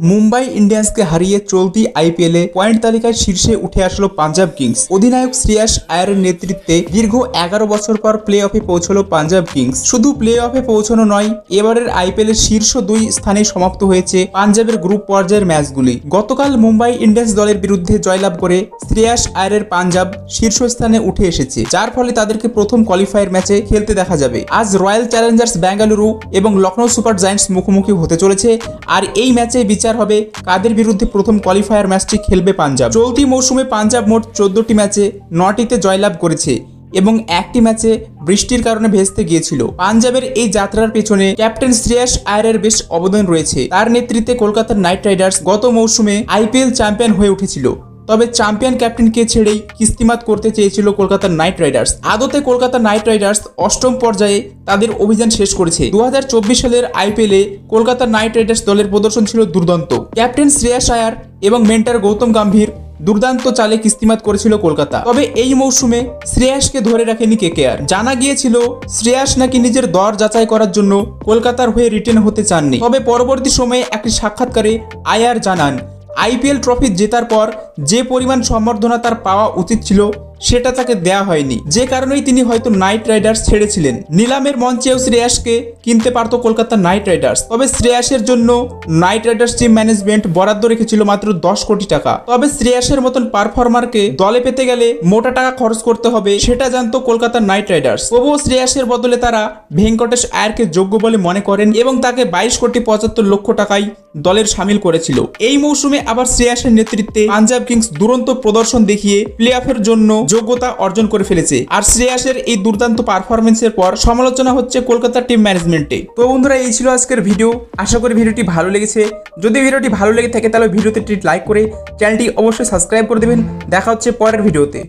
মুম্বাই ইন্ডিয়ান্সকে হারিয়ে চলতি আইপিএলে পয়েন্ট তালিকায় শীর্ষে উঠে আসলো পাঞ্জাব কিংস। অধিনায়ক শ্রেয়াস আয়ারের নেতৃত্বে দীর্ঘ 11 বছর পর প্লে অফে পৌঁছলো পাঞ্জাব কিংস। শুধু প্লে অফে পৌঁছানো নয়, এবারের আইপিএলের শীর্ষ 2 স্থানে সমাপ্ত হয়েছে পাঞ্জাবের গ্রুপ পর্যায়ের ম্যাচগুলি। গতকাল মুম্বাই ইন্ডিয়ান্স দলের বিরুদ্ধে জয়লাভ করে শ্রেয়াস আয়ারের পাঞ্জাব শীর্ষস্থানে উঠে এসেছে, যার ফলে তাদেরকে প্রথম কোয়ালিফায়ার ম্যাচে খেলতে দেখা যাবে। আজ রয়্যাল চ্যালেঞ্জার্স বেঙ্গালুরু এবং লখনৌ সুপার জায়ান্টস মুখোমুখি হতে চলেছে, আর এই ম্যাচে বিচার হবে কাদের বিরুদ্ধে প্রথম কোয়ালিফায়ার ম্যাচটি খেলবে পাঞ্জাব। চলতি মৌসুমে পাঞ্জাব মোট 14টি ম্যাচে 9টিতে জয়লাভ করেছে এবং একটি ম্যাচে বৃষ্টির কারণে ভেস্তে গিয়েছিল। পাঞ্জাবের এই যাত্রার পেছনে ক্যাপ্টেন শ্রেয়াস আয়ারের বেশ অবদান রয়েছে। তার নেতৃত্বে কলকাতার নাইট রাইডার্স গত মৌসুমে আইপিএল চ্যাম্পিয়ন হয়ে উঠেছিল, তবে চ্যাম্পিয়ন ক্যাপ্টেনকে ছেড়েই কিস্তিমাত করতে চেয়েছিল কলকাতার নাইট রাইডার্স। আদতে কলকাতা নাইট রাইডার্স অষ্টম পর্যায়ে তাদের অভিযান শেষ করেছে। 2024 সালের আইপিএলে কলকাতা নাইট রাইডার্স দলের প্রদর্শন ছিল দুর্দান্ত। ক্যাপ্টেন শ্রেয়াস আয়ার এবং মেন্টর গৌতম গম্ভীর দুর্দান্ত চালে কিস্তিমাত করেছিল কলকাতা। তবে এই মৌসুমে শ্রেয়াসকে ধরে রাখেনি কেকেআর। জানা গিয়েছিল শ্রেয়াস নাকি নিজের দর যাচাই করার জন্য কলকাতার হয়ে রিটেন হতে চাননি। তবে পরবর্তী সময়ে একটি সাক্ষাৎকারে আয়ার জানান, আইপিএল ট্রফি জেতার পর যে পরিমাণ সম্বর্ধনা তার পাওয়া উচিত ছিল সেটা তাকে দেয়া হয়নি, যে কারণেই তিনি হয়তো নাইট রাইডার্স ছেড়েছিলেন। নিলামের মঞ্চেও শ্রেয়াসকে কিনতে পারত কলকাতা নাইট রাইডার্স, তবে শ্রেয়াসের জন্য নাইট রাইডার্স টিম ম্যানেজমেন্ট বরাদ্দ রেখেছিল মাত্র 10 কোটি টাকা। তবে শ্রেয়াসের মতন পারফর্মারকে দলে পেতে গেলে মোটা টাকা খরচ করতে হবে সেটা জানতো কলকাতা নাইট রাইডার্স। তবুও শ্রেয়াসের বদলে তারা ভেঙ্কটেশ আয়ারকে যোগ্য বলে মনে করেন এবং তাকে 22 কোটি 75 লক্ষ টাকায় দলের সামিল করেছিল। এই মৌসুমে আবার শ্রেয়াসের নেতৃত্বে পাঞ্জাব কিংস দুরন্ত প্রদর্শন দেখিয়ে প্লে অফের জন্য যোগ্যতা অর্জন করে ফেলেছে। আর শ্রেয়াসের এই দুর্দান্ত পারফরমেন্সের পর সমালোচনা হচ্ছে কলকাতা টিম ম্যানেজমেন্টে। তো বন্ধুরা, এই ছিল আজকের ভিডিও। আশা করি ভিডিওটি ভালো লেগেছে। যদি ভিডিওটি ভালো লেগে থাকে তাহলে ভিডিওতে একটি লাইক করে চ্যানেলটি অবশ্যই সাবস্ক্রাইব করে দেবেন। দেখা হচ্ছে পরের ভিডিওতে।